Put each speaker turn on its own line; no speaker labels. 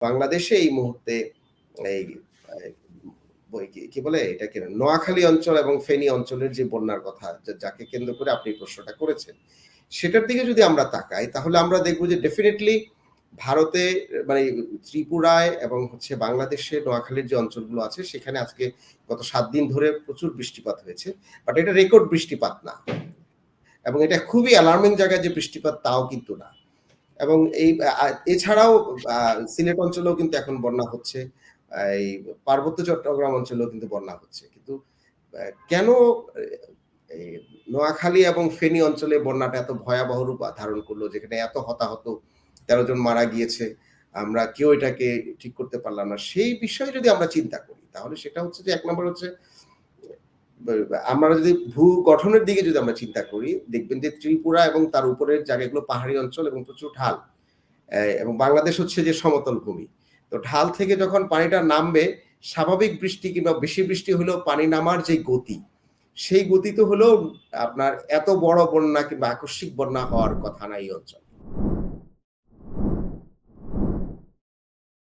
বাংলাদেশে এই মুহূর্তে এই কি বলে এটাকে নোয়াখালী অঞ্চল এবং ফেনী অঞ্চলের যে বন্যার কথা যাকে কেন্দ্র করে আপনি প্রশ্নটা করেছেন, সেটার দিকে যদি আমরা তাকাই তাহলে আমরা দেখব যে ডেফিনিটলি ভারতে মানে ত্রিপুরায় এবং হচ্ছে বাংলাদেশে নোয়াখালীর যে অঞ্চলগুলো আছে সেখানে আজকে গত ৭ দিন ধরে প্রচুর বৃষ্টিপাত হয়েছে। বাট এটা রেকর্ড বৃষ্টিপাত না। এবং এটা খুবই অ্যালার্মিং জায়গায় যে বৃষ্টিপাত তাও কিন্তু না। এবং এই এছাড়াও সিলেট অঞ্চলেও কিন্তু এখন বন্যা হচ্ছে। এই পার্বত্য চট্টগ্রাম অঞ্চলেও কিন্তু বন্যা হচ্ছে। কিন্তু কেন এই নোয়াখালী এবং ফেনী অঞ্চলে বন্যাটা এত ভয়াবহ রূপ ধারণ করলো যেখানে এত হতাহত, ১৩ জন মারা গিয়েছে। আমরা কেউ এটাকে ঠিক করতে পারলাম না। সেই বিষয়ে যদি আমরা চিন্তা করি তাহলে সেটা হচ্ছে যে ১ নম্বর হচ্ছে আমরা যদি গঠনের দিকে যদি আমরা চিন্তা করি দেখবেন যে ত্রিপুরা এবং তার উপরের জায়গাগুলো পাহাড়ি অঞ্চল এবং প্রচুর ঢাল। এবং বাংলাদেশ হচ্ছে যে সমতল ভূমি। তো ঢাল থেকে যখন পানিটা নামবে স্বাভাবিক বৃষ্টি কিংবা বেশি বৃষ্টি হলেও পানি নামার যে গতি, সেই গতি তো হলেও আপনার এত বড় বন্যা কিংবা আকস্মিক বন্যা হওয়ার কথা না এই অঞ্চলে।